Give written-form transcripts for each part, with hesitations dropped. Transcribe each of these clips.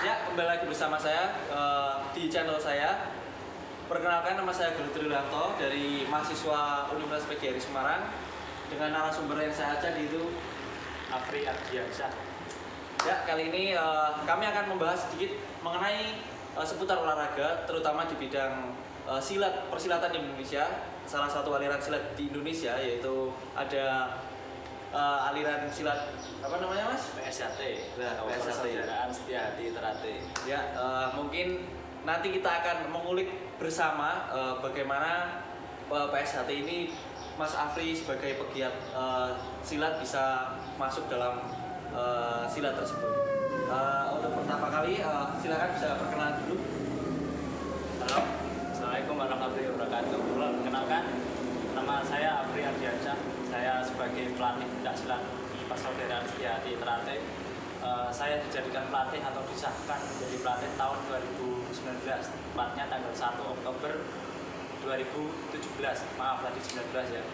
Ya, kembali lagi bersama saya di channel saya. Perkenalkan, nama saya Guru Trilanto dari mahasiswa Universitas PGRI Semarang. Dengan narasumber yang saya ajak itu Afri Ardiansyah. Ya, kali ini kami akan membahas sedikit mengenai seputar olahraga, terutama di bidang silat, persilatan di Indonesia. Salah satu aliran silat di Indonesia yaitu ada aliran silat apa namanya, Mas? PSHT. Nah, PSHT. Persaudaraan Setia Hati Terate. Ya, mungkin nanti kita akan mengulik bersama bagaimana PSHT ini Mas Afri sebagai pegiat silat bisa masuk dalam silat tersebut. Untuk pertama kali, silakan bisa perkenalan dulu. Halo, Assalamualaikum warahmatullahi wabarakatuh. Perkenalkan, nama saya Afri Ardiansyah. Saya sebagai pelatih pencaksilat Persaudaraan Setia Hati Terate. Saya dijadikan pelatih atau disahkan menjadi pelatih tahun 2019, tepatnya tanggal 1 Oktober 2017. Maaf tadi 19 ya.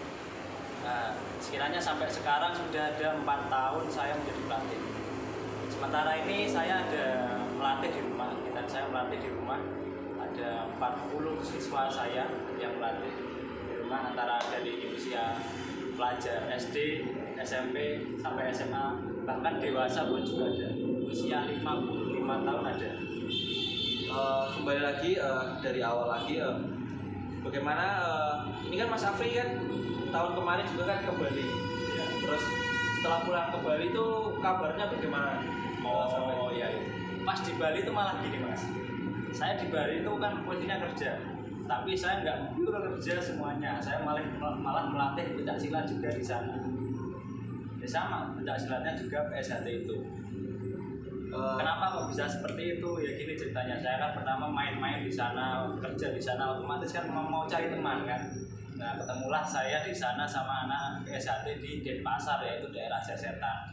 Nah, sekiranya sampai sekarang sudah ada 4 tahun saya menjadi pelatih. Sementara ini saya ada melatih di rumah, dan saya melatih di rumah. Ada 40 siswa saya yang melatih di rumah, antara dari usia pelajar SD, SMP, sampai SMA, bahkan dewasa pun juga ada. Usia 55 tahun ada. Kembali lagi dari awal lagi, bagaimana ini kan Mas Afri kan tahun kemarin juga kan ke Bali. Ya. Terus setelah pulang ke Bali itu kabarnya bagaimana? Oh iya. Pas di Bali itu malah gini, Mas. Saya di Bali itu kan posisinya kerja, tapi saya nggak pure kerja semuanya. Saya malah melatih pencaksilat juga di sana. Ya sama, pencaksilatnya juga PSHT itu. Kenapa kok bisa seperti itu? Ya gini ceritanya. Saya kan pertama main-main di sana, kerja di sana, otomatis kan mau cari teman kan. Nah, ketemulah saya di sana sama anak PSHT di Denpasar, yaitu daerah Sesetan.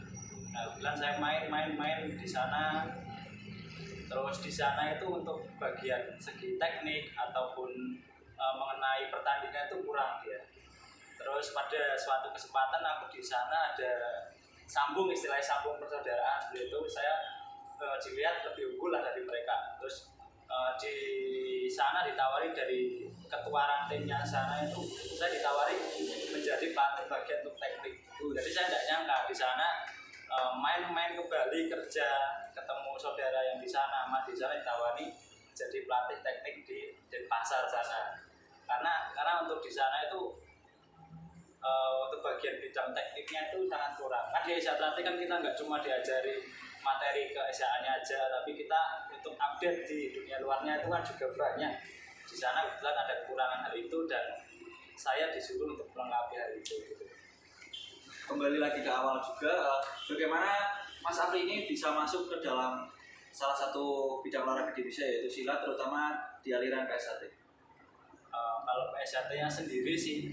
Nah, kebetulan saya main di sana. Terus di sana itu untuk bagian segi teknik ataupun mengenai pertandingan itu kurang dia. Terus pada suatu kesempatan aku di sana ada istilahnya sambung persaudaraan, seperti itu saya dilihat lebih unggul lah dari mereka. Terus di sana ditawari dari ketua rantingnya sana itu, saya ditawari menjadi pelatih bagian untuk teknik. Jadi saya tidak nyangka di sana main-main ke Bali kerja, ketemu saudara yang di sana, di sana ditawari jadi pelatih teknik di Denpasar sana. Karena untuk di sana itu untuk bagian bidang tekniknya itu sangat kurang. Kan di SHT kan kita nggak cuma diajari materi ke SHA-nya aja, tapi kita untuk update di dunia luarnya itu kan juga banyak. Di sana kebetulan ada kekurangan hal itu dan saya disuruh untuk melengkapi hal itu gitu. Kembali lagi ke awal juga, bagaimana Mas Afri ini bisa masuk ke dalam salah satu bidang olahraga di Indonesia yaitu silat, terutama di aliran PSHT. Kalau PSHT-nya sendiri sih,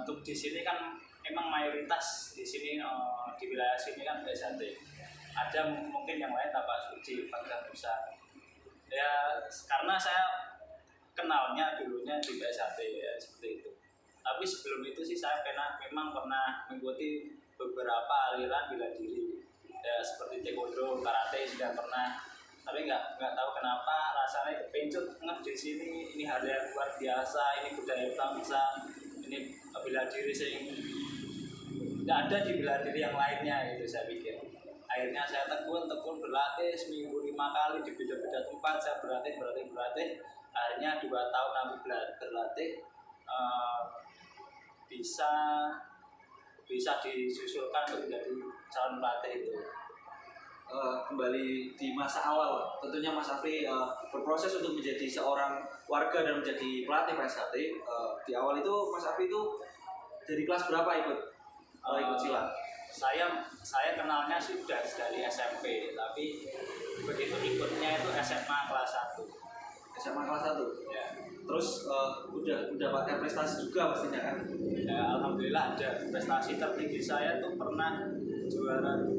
untuk di sini kan emang mayoritas di sini di wilayah sini kan PSHT. Ada mungkin yang lain Tapak Suci, Panggilan Besar. Ya karena saya kenalnya dulunya di PSHT ya seperti itu. Tapi sebelum itu sih saya memang pernah mengikuti beberapa aliran bela diri ya, seperti taekwondo, karate sudah pernah. Tapi nggak tahu kenapa rasanya kepencut di sini. Ini hal yang luar biasa, ini budaya bangsa, ini bela diri sih nggak ada di bela diri yang lainnya itu saya pikir. Akhirnya saya tekun berlatih seminggu 5 kali di beda-beda tempat. Saya berlatih. Akhirnya 2 tahun aku berlatih. Bisa disusulkan menjadi calon pelatih itu. Kembali di masa awal, tentunya Mas Afri berproses untuk menjadi seorang warga dan menjadi pelatih PSHT. Di awal itu Mas Afri itu dari kelas berapa ikut silat? Saya kenalnya sih sudah dari SMP, tapi begitu ikutnya itu SMA kelas 1. SMA kelas 1? Ya. Terus udah pakai prestasi juga pastinya kan? Ya, alhamdulillah ada. Prestasi tertinggi saya tuh pernah juara 2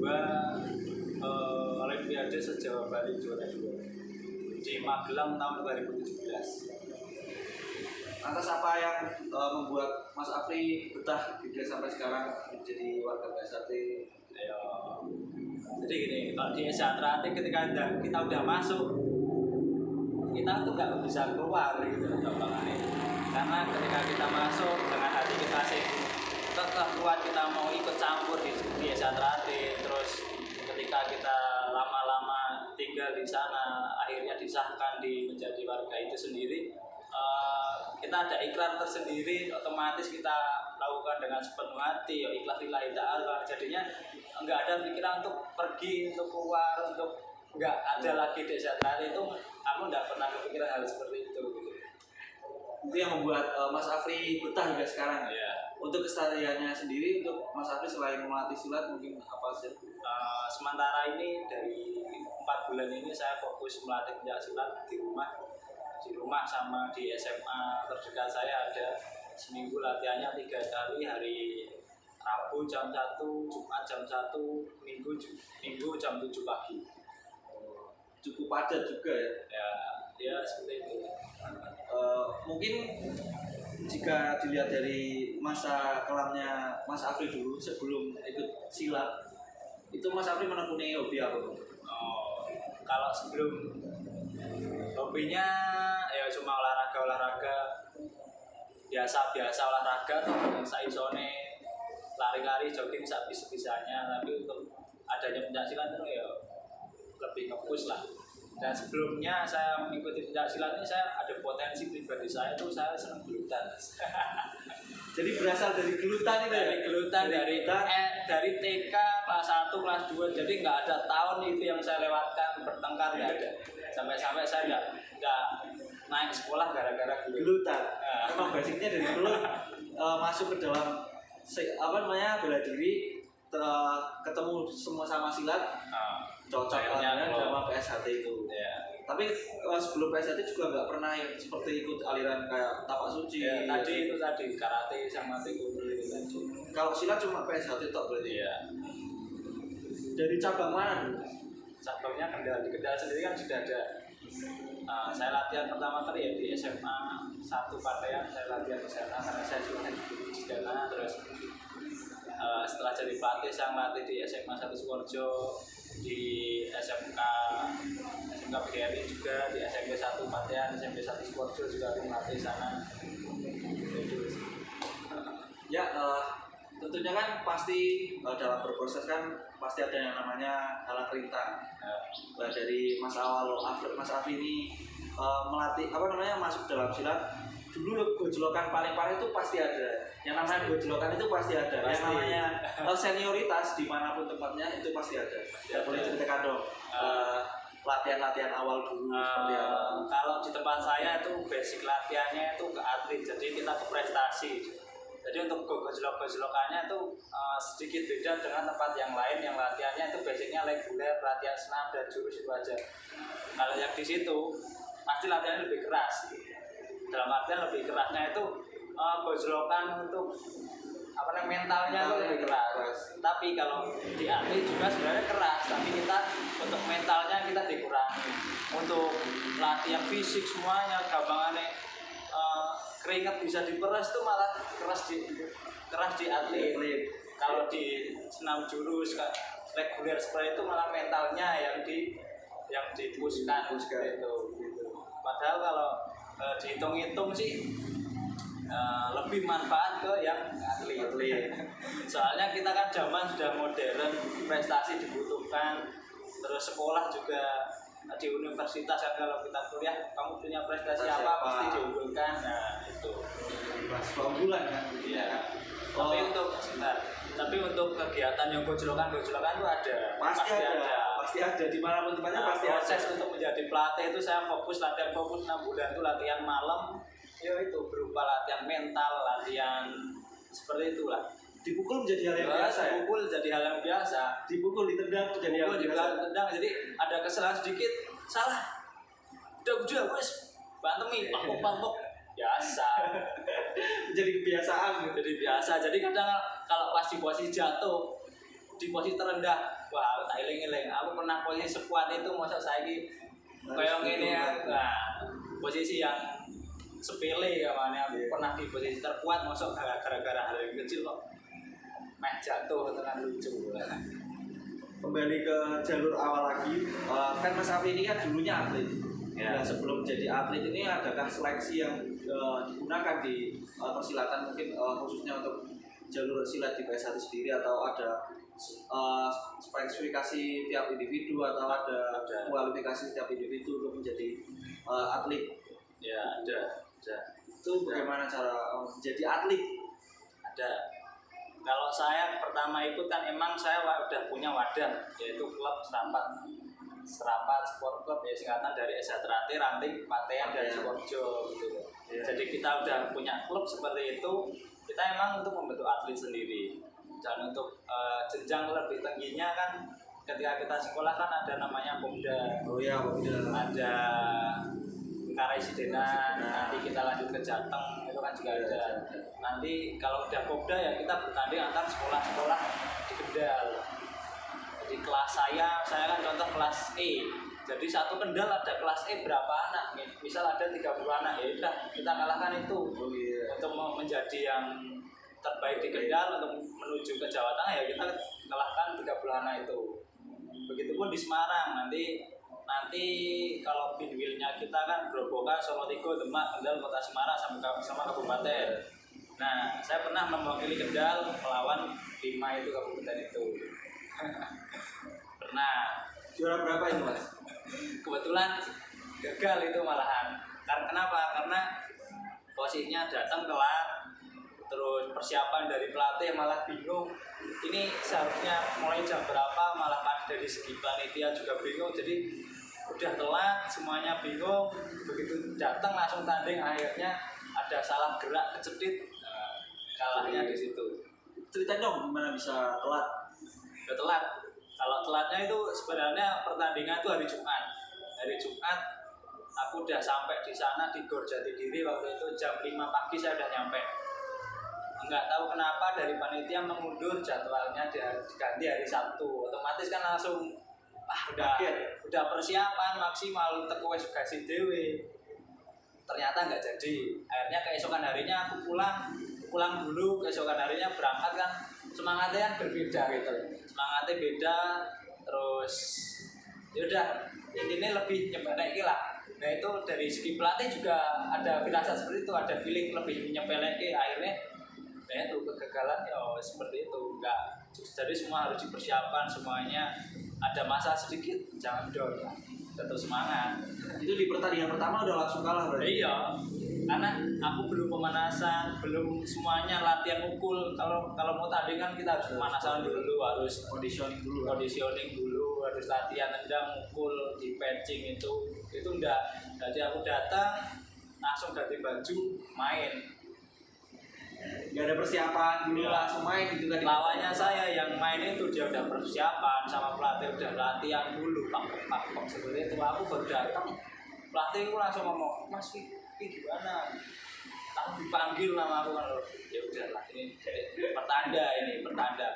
Olimpiade se-Jawa Bali, juara 2 di Magelang tahun 2017. Lantas apa yang membuat Mas Afri betah hingga sampai sekarang menjadi warga PSHT? Ya, Jadi gini, kalau di Sejahtera ketika kita udah masuk, kita tuh nggak bisa keluar gitu gampangannya. Karena ketika kita masuk dengan hati kita sih tetap kuat, kita mau ikut campur di Sejahtera, terus ketika kita lama-lama tinggal di sana, akhirnya disahkan menjadi warga itu sendiri. Kita ada ikrar tersendiri, otomatis kita lakukan dengan sepenuh hati, ya ikhlas lillahi ta'ala. Jadinya nggak ada pikiran untuk pergi, untuk keluar, untuk nggak ada lagi di Sejahtera itu. Aku nggak pernah kepikiran hal seperti itu gitu. Itu yang membuat Mas Afri betah juga sekarang. Ya. Untuk kesehariannya sendiri, untuk Mas Afri selain melatih silat mungkin apa sih? Sementara ini dari 4 bulan ini saya fokus melatih pencak silat di rumah sama di SMA terdekat saya. Ada seminggu latihannya 3 kali, hari Rabu jam 1, Jumat jam 1, Minggu jam 7 pagi. Cukup padat juga ya. Ya seperti itu. Mungkin jika dilihat dari masa kelamnya Mas Afri dulu sebelum ikut silat, itu Mas Afri menekuni hobi apa? Kalau sebelum hobinya ya cuma olahraga biasa olahraga, atau saisone lari-lari, jogging bisa-bisanya. Tapi untuk adanya pencak silat itu ya lebih ngepush lah. Dan sebelumnya saya mengikuti pencak silat ini, saya ada potensi pribadi saya itu saya senang gelutan. Jadi berasal dari gelutan itu ya? Dari gelutan, dari TK kelas 1, kelas 2. Jadi nggak ada tahun itu yang saya lewatkan bertengkar, nggak ada. Sampai saya nggak naik sekolah gara-gara gelutan. Memang basicnya dari dulu masuk ke dalam bela diri, ketemu semua sama silat, cocok sama PSHT itu. Ya. Tapi sebelum PSHT juga nggak pernah yang seperti ikut aliran kayak tapak suci. Ya, tadi karate sama taekwondo itu tadi. Kalau silat cuma PSHT tok berarti. Ya. Dari cabang mana? Cabangnya Kendal. Di Kendal sendiri kan sudah ada. Saya latihan pertama kali ya di SMA 1 Patean, saya latihan di sana karena saya juga di sana. Terus setelah jadi pelatih saya melatih di SMA 1 Sukoharjo, di SMK BRI juga, di SMP 1 Patean, SMP 1 Sukoharjo juga aku melatih sana. Ya, tentunya kan pasti dalam berproses kan pasti ada yang namanya halang rintang. Nah, dari Mas Afri ini melatih masuk dalam silat, dulu gojlokan paling parah itu pasti ada. Yang namanya gojlokan itu pasti ada. Pasti. Yang namanya senioritas dimanapun tempatnya itu pasti ada. Ya boleh ceritakan dong latihan-latihan awal dulu seperti apa? Kalau di tempat saya itu basic latihannya itu ke atlet, jadi kita ke prestasi. Jadi untuk gojlok-gojlokannya itu sedikit beda dengan tempat yang lain yang latihannya itu basicnya reguler, latihan senam dan jurus itu aja. Kalau yang di situ pasti latihannya lebih keras. Dalam artian lebih kerasnya itu gojlokan untuk mentalnya itu lebih keras. Tapi kalau di atlet juga sebenarnya keras, tapi kita untuk mentalnya kita dikurangi. Untuk latihan fisik semuanya gampangannya keringat bisa diperas tuh malah keras di atlet. Kalau di senam jurus reguler seperti itu malah mentalnya yang dipushkan gitu. Padahal kalau dihitung-hitung sih lebih manfaat ke yang atlet. Soalnya kita kan zaman sudah modern, prestasi dibutuhkan, terus sekolah juga di universitas kan kalau kita kuliah kamu punya prestasi apa pasti diunggulkan. Nah itu keunggulan kan. Iya. Tapi untuk kegiatan yang gojlokan itu ada. Pasti ada dimanapun tempatnya pasti ada. Proses untuk menjadi pelatih itu saya latihan fokus 6 bulan itu latihan malam. Ya itu berupa latihan mental, latihan seperti itulah. Dipukul menjadi hal yang biasa. Dipukul jadi hal yang biasa. Dipukul, ditendang menjadi hal yang biasa. Ditendang, jadi ada kesalahan sedikit, salah. Udah wes bantemi, pangkok biasa. Menjadi kebiasaan. Jadi biasa. Jadi kadang kalau pas di posisi jatuh, di posisi terendah, wah tak eling-eling. Aku pernah posisi sekuat itu, masa saya ini kayak gini ya. Nah, posisi yang sepele ya mana aku pernah di posisi terkuat, masuk gara-gara hal yang kecil kok jatuh dengan lucu. kembali ke jalur awal lagi. Kan Mas Afri ini kan dulunya atlet. Ya. Nah, sebelum jadi atlet ini adakah seleksi yang digunakan di persilatan mungkin khususnya untuk jalur silat di PSHT sendiri, atau ada spesifikasi tiap individu, atau ada kualifikasi tiap individu untuk menjadi atlet? Ya, ada. Itu bagaimana cara menjadi atlet? Ada. Kalau saya pertama ikut kan emang saya udah punya wadah, yaitu klub Serapat Sport Club, ya singkatan dari Esatrate Ranting Patean dari Sportjo gitu. Jadi kita udah punya klub seperti itu. Kita emang untuk membentuk atlet sendiri. Dan untuk jenjang lebih tingginya kan ketika kita sekolah kan ada namanya Pomda. Oh ya, Pomda. Ada Karesidenan, nanti kita lanjut ke Jateng, itu kan juga ada. Nanti kalau udah Pomda ya kita bertanding antar sekolah-sekolah di Kendal. Di kelas saya kan contoh kelas E. Jadi satu Kendal ada kelas E berapa anak? Misal ada 30 anak, ya udah kita kalahkan itu. Untuk menjadi yang terbaik di Kendal untuk menuju ke Jawa Tengah ya kita kalahkan 30 anak itu. Begitupun di Semarang nanti kalau pinwheelnya kita kan Grobogan, Solotigo, Demak, Kendal, Kota Semarang sama kabupaten. Nah, saya pernah mewakili Kendal melawan 5 itu kabupaten itu. Pernah. Juara berapa itu, Mas? Kebetulan gagal itu malahan. Karena kenapa? Karena posisinya datang telat, terus persiapan dari pelatih malah bingung. Ini seharusnya mulai jam berapa, malah dari segi panitia juga bingung. Jadi udah telat, semuanya bingung. Begitu datang langsung tanding, akhirnya ada salah gerak kecetit, kalahnya di situ. Ceritain dong gimana bisa telat. Udah telat. Kalau telatnya itu sebenarnya pertandingan itu hari Jumat. Hari Jumat aku udah sampai di sana di Gor Jatidiri waktu itu jam 5 pagi saya udah nyampe. Enggak tahu kenapa dari panitia mengundur jadwalnya diganti hari Sabtu. Otomatis kan langsung udah persiapan maksimal teko wis gasi dhewe. Ternyata enggak jadi. Akhirnya keesokan harinya aku pulang dulu, keesokan harinya berangkat kan semangatnya kan berbeda gitu. Semangatnya beda, terus yaudah intinya lebih nyepelek lah. Nah itu dari segi pelatih juga ada firasat seperti itu, ada feeling lebih nyepelek. Akhirnya itu kegagalan ya seperti itu, enggak. Jadi semua harus dipersiapkan, semuanya ada masa sedikit, jangan down lah, tetap semangat. Itu di pertandingan pertama udah langsung kalah berarti? Iya, karena aku belum pemanasan, belum semuanya latihan mukul. Kalau mau tanding kan kita harus pemanasan dulu, harus conditioning dulu, harus latihan tendang, mukul, di patching itu enggak. Jadi aku datang langsung ganti baju, main. Gak ada persiapan dulu langsung main gitu kan? Lawannya saya yang main itu dia udah persiapan sama pelatih, udah latihan dulu, pak seperti itu. Aku baru datang, pelatih itu langsung ngomong, Mas ini gimana? Aku dipanggil nama aku kan, ya udahlah ini pertanda.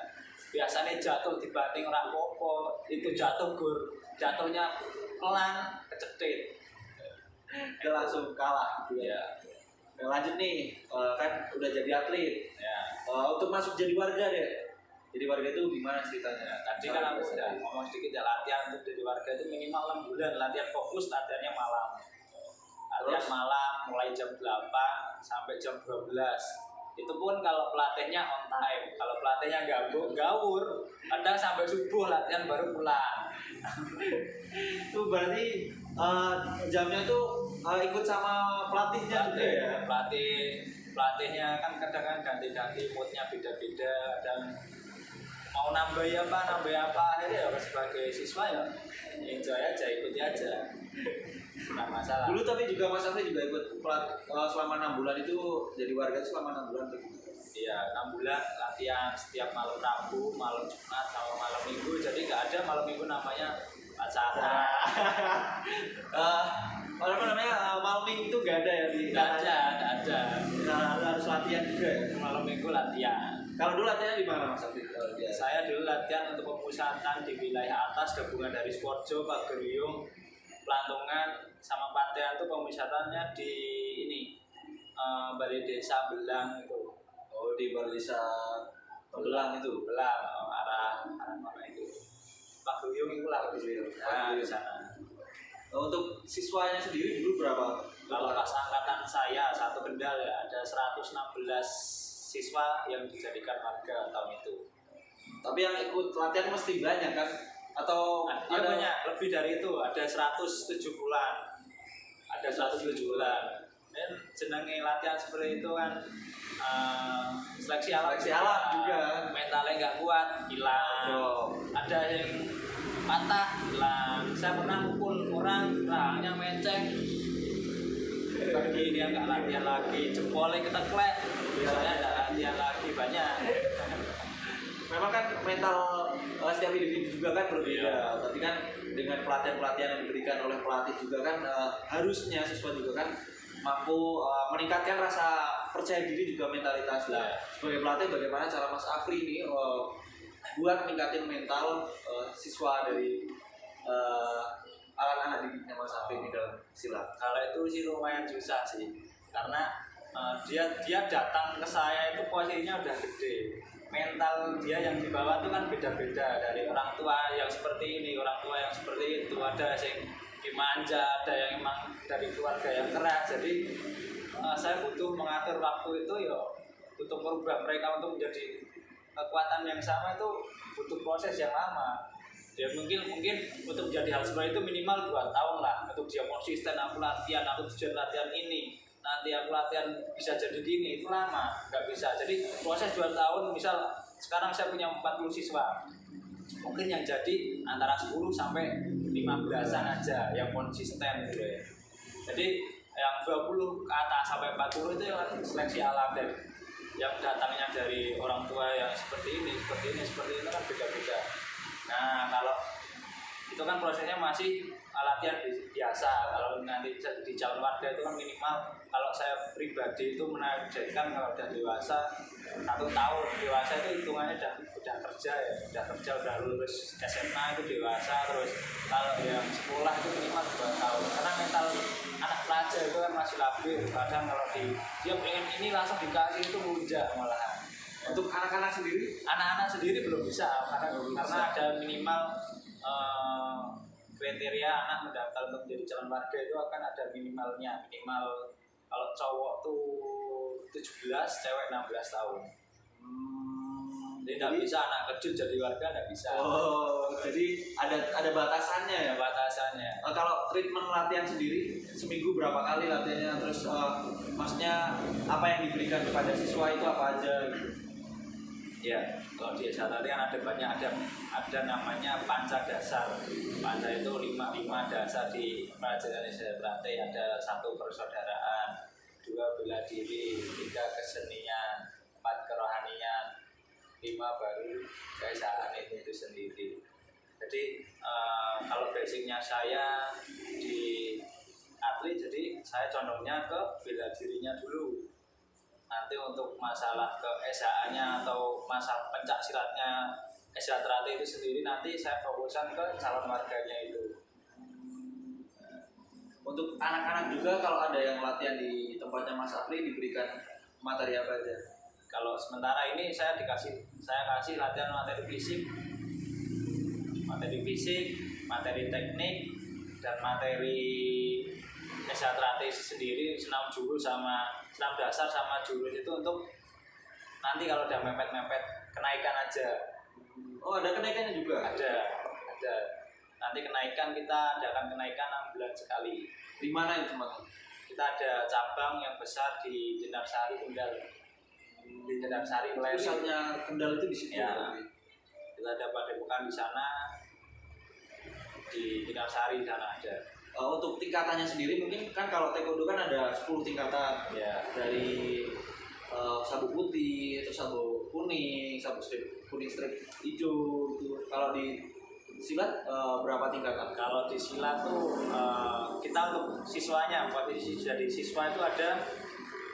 Biasanya jatuh dibanting orang popo, itu jatuhnya pelan, kecetit. Dia langsung kalah gitu ya. Nah, lanjut nih, kan udah jadi atlet. Ya. Untuk masuk jadi warga deh. Jadi warga itu gimana ceritanya? Tadi kan aku udah ngomong sedikit ya, latihan untuk jadi warga itu minimal 6 bulan, latihan fokus, latihannya malam. Latihan malam mulai jam 8 sampai jam 12. Itu pun kalau pelatihnya on time. Kalau pelatihnya gawur, kadang sampai subuh latihan baru pulang. Itu berarti jamnya itu ikut sama pelatihnya juga ya? Pelatihnya kan kadang ganti-ganti, moodnya beda-beda, dan mau nambah apa akhirnya ya sebagai siswa ya enjoy aja, ikuti aja, nggak masalah. Dulu tapi juga Mas Afri juga ikut selama 6 bulan itu jadi warga itu selama 6 bulan tuh. Iya, 6 bulan latihan setiap malam Rabu, malam Jumat, sama malam Minggu. Jadi nggak ada malam Minggu namanya acara. Apa namanya, malam Minggu itu nggak ada ya? Nggak ada. Nah, harus latihan juga ya? Malam Minggu latihan. Kalau dulu latihannya di mana Mas Afri? Saya dulu latihan untuk pemusatan di wilayah atas, gabungan dari Sportjo, Pageriung, Pelantungan, sama Patean. Itu pemusatannya di Balai Desa Belang itu. Oh, di Balai Desa Belang itu? Belang, arah mana itu. telung itu lah nah, di sana. Untuk siswanya sendiri dulu berapa? Kalau pas angkatan saya satu Kendal ya ada 116 siswa yang dijadikan warga tahun itu. Tapi yang ikut latihan mesti banyak kan? Atau Ada banyak, lebih dari itu, ada 107 bulan. Ada 107 bulan. Dan jenenge latihan seperti itu kan seleksi alam juga. Mentalnya nggak kuat, hilang. Ada yang patah, hilang. Saya pernah mukul orang, rahangnya menceng. Pergi dia nggak latihan lagi, jempolnya keteklek. Biasanya ada latihan lagi banyak. Memang kan mental setiap individu juga kan berbeda. Iya. Tapi kan dengan pelatihan-pelatihan yang diberikan oleh pelatih juga kan harusnya siswa juga kan mampu meningkatkan rasa percaya diri juga mentalitas lah. Sebagai pelatih bagaimana cara Mas Afri ini buat meningkatin mental siswa dari anak-anak didiknya Mas Afri ini dalam silat? Kalau itu sih lumayan susah sih, karena dia datang ke saya itu posisinya udah gede. Mental dia yang dibawa itu kan beda-beda, dari orang tua yang seperti ini, orang tua yang seperti itu, ada yang dimanja, ada yang emang dari keluarga yang keras. Jadi saya butuh mengatur waktu itu ya, butuh merubah mereka untuk menjadi kekuatan yang sama itu butuh proses yang lama. Ya mungkin untuk menjadi hal seperti itu minimal 2 tahun lah, untuk dia konsisten aku tujuan latihan ini, nanti aku latihan bisa jadi gini, itu lama, nggak bisa. Jadi proses 2 tahun, misal sekarang saya punya 40 siswa, mungkin yang jadi antara 10 sampai 15-an aja yang konsisten gitu ya. Jadi yang 20 ke atas sampai 40 itu yang seleksi alam, dan yang datangnya dari orang tua yang seperti ini kan beda-beda. Nah kalau itu kan prosesnya masih latihan biasa. Kalau nanti di calon warga itu kan minimal, kalau saya pribadi itu menargetkan kalau udah dewasa 1 tahun, dewasa itu hitungannya udah kerja ya, udah lulus SMA itu dewasa. Terus kalau yang sekolah itu minimal 2 tahun, karena mental anak pelajar itu kan masih labil. Kadang kalau dia pengen ini langsung dikasih itu lunjak malahan. Untuk anak-anak sendiri belum bisa, karena ada minimal kriteria anak mendaftar untuk menjadi calon warga itu akan ada minimal kalau cowok tuh 17, cewek 16 tahun. Jadi tidak bisa anak kecil jadi warga, tidak bisa. Oh, jadi ada batasannya ya? Batasannya. Kalau treatment latihan sendiri seminggu berapa kali latihannya? Terus maksudnya apa yang diberikan kepada siswa itu apa aja gitu? Ya, kalau di S1 kan ada banyak, ada namanya panca dasar. Panca itu 5 dasar di pelajaran saya berarti ada 1 persaudaraan, 2 bela diri, 3 kesenian, 4 kerohanian, 5 baru keesaan itu sendiri. Jadi kalau basicnya saya di atlet, jadi saya condongnya ke bela dirinya dulu. Nanti untuk masalah ke SA-nya atau masalah pencak silatnya SA Trate itu sendiri nanti saya fokuskan ke calon warganya itu. Untuk anak-anak juga kalau ada yang latihan di tempatnya Mas Afri diberikan materi apa aja? Kalau sementara ini saya kasih latihan materi fisik, materi teknik, dan materi SA Trate sendiri, senam jurus sama senam dasar sama jurus itu untuk nanti kalau udah mepet-mepet kenaikan aja. Oh, ada kenaikannya juga? Ada. Nanti kenaikan kita adakan kenaikan 6 bulan sekali. Di mana itu teman? Kita ada cabang yang besar di Jenarsari Kendal. Di Jenarsari Meleri. Pusatnya Kendal itu di situ. Ya. Kita ada padepokan di sana. Di Jenarsari di sana ada. Untuk tingkatannya sendiri mungkin kan kalau taekwondo kan ada 10 tingkatan ya. Dari sabuk putih, terus sabuk kuning, sabuk kuning strip hijau gitu. Kalau di silat berapa tingkatan? Kalau di silat tuh kita untuk siswanya, posisi jadi siswa itu ada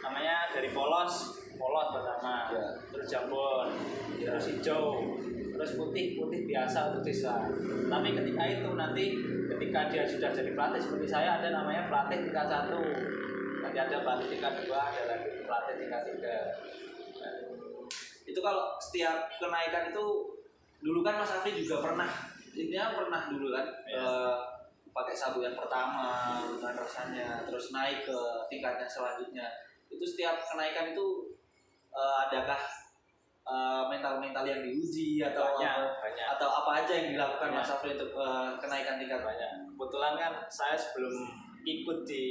namanya dari polos pertama, ya. Terus jambon, ya. Terus hijau, terus putih biasa untuk siswa. Tapi ketika dia sudah jadi pelatih seperti saya, ada namanya pelatih tingkat 1, nanti ada pelatih tingkat 2, ada lagi pelatih tingkat 3. Itu kalau setiap kenaikan itu dulu kan Mas Afri juga pernah intinya pernah dulu kan pakai sabuk yang pertama dengan rasanya, terus naik ke tingkatnya selanjutnya. Itu setiap kenaikan itu adakah mental yang diuji atau banyak. atau apa aja yang dilakukan Mas Afri untuk kenaikan tingkat? Banyak. Kebetulan kan saya sebelum ikut di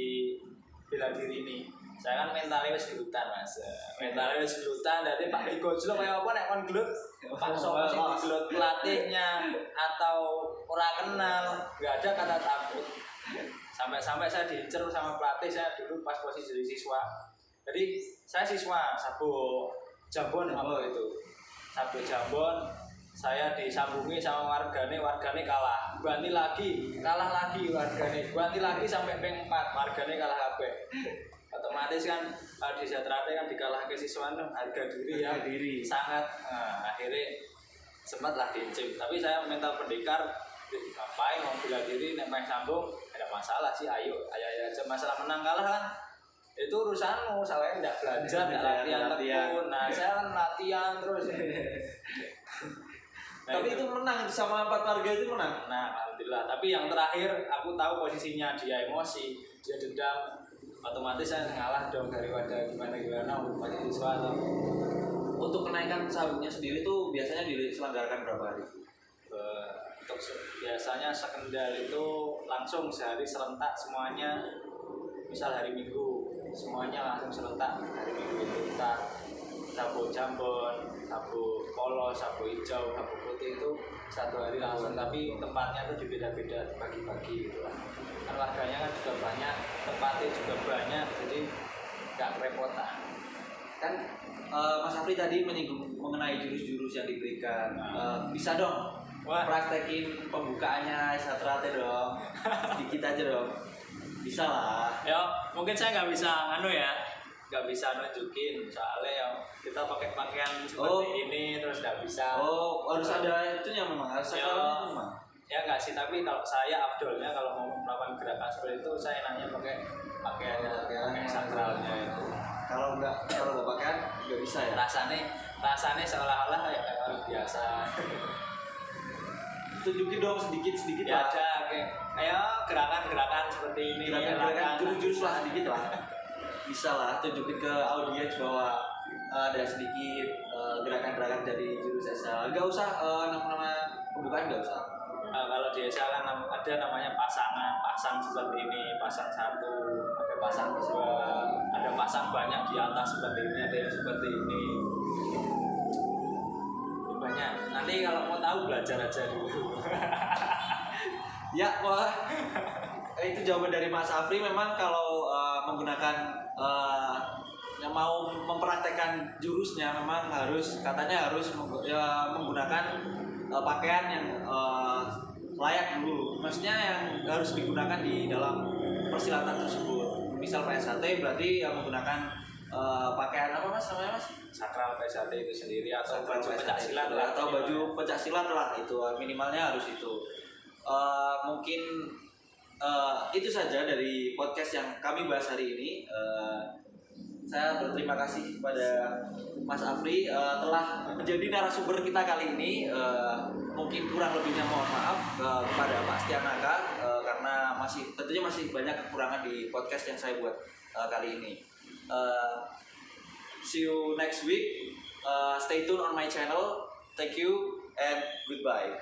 bela diri ini, saya kan mentalnya wis gelutan Mas. Mentalnya wis gelutan dari Pak digojlok kayak apa nek kon gelut. Pak Sopo sing digelut pelatihnya atau ora kenal, enggak ada kata takut. Sampai saya diincer sama pelatih saya dulu pas posisi jadi siswa. Jadi saya siswa sabuk Jambon apa itu. Sabuk Jambon saya disambungi sama wargane kalah. Kalah lagi wargane sampai ping 4 wargane kalah kabeh. Otomatis kan kalau di Zatrate kan dikalahke siswa harga diri sangat akhirnya sempatlah diincim. Tapi saya mental pendekar ngapain mau bela diri nek main sambung ada masalah sih ayo aja masalah menang kalah kan itu urusanmu, salahnya enggak belajar, enggak latihan tekun. Nah, saya kan latihan terus. Nah, tapi itu menang sama 4 warga itu menang. Nah, alhamdulillah. Tapi yang terakhir aku tahu posisinya dia emosi, dia dendam. Otomatis saya ngalah dong daripada gimana masih siswa atau untuk kenaikan sabuknya sendiri tuh biasanya diselenggarakan berapa hari? Untuk biasanya sekendal itu langsung sehari serentak semuanya. Misal hari Minggu semuanya langsung serentak hari Minggu itu kita sabuk Jambon, sabuk polos, sabuk hijau, sabuk putih itu satu hari langsung, tapi tempatnya tuh beda-beda bagi-bagi gitu lah. Kan warganya kan juga banyak, tempatnya juga banyak, jadi nggak kerepotan. Kan Mas Afri tadi menyinggung mengenai jurus-jurus yang diberikan. Bisa dong praktekin pembukaannya Zatrate dong, sedikit aja dong. Bisa lah. Ya mungkin saya nggak bisa nggak bisa nunjukin soalnya ya kita pakai pakaian seperti ini terus nggak bisa. Harus ada itunya memang, harus ada memang. Ya nggak sih, tapi kalau saya afdolnya kalau mau melakukan gerakan seperti itu saya enaknya pakai pakaian sakralnya itu. Kalau nggak pakaian nggak bisa ya. Rasanya seolah-olah kayak orang biasa. Tunjukin dong sedikit ya, lah. Ada kayak gerakan-gerakan seperti ini. Gerakan jurus-jurus lah sedikit lah. Bisa lah tunjukin ke audiens bahwa ada sedikit gerakan-gerakan dari jurus Esa. Nggak usah nama-nama pembukaan nggak usah. Kalau di Esa kan ada namanya pasang seperti ini, pasang 1, ada pasang 2, ada pasang banyak di atas seperti ini, ada yang seperti ini. Banyak. Nanti kalau mau tahu belajar aja dulu. Ya, wah. Itu jawaban dari Mas Afri. Memang kalau menggunakan yang mau mempraktekkan jurusnya memang katanya harus menggunakan pakaian yang layak dulu. Maksudnya yang harus digunakan di dalam persilatan tersebut. Misal PSHT berarti menggunakan pakaian apa Mas namanya Mas? Sakral PSHT itu sendiri atau baju pencak silat lah, atau baju pencak silat lah, itu minimalnya harus itu. Mungkin itu saja dari podcast yang kami bahas hari ini. Saya berterima kasih kepada Mas Afri telah menjadi narasumber kita kali ini. Mungkin kurang lebihnya mohon maaf kepada Pak Stianaka karena tentunya masih banyak kekurangan di podcast yang saya buat kali ini. See you next week. Stay tuned on my channel. Thank you and goodbye.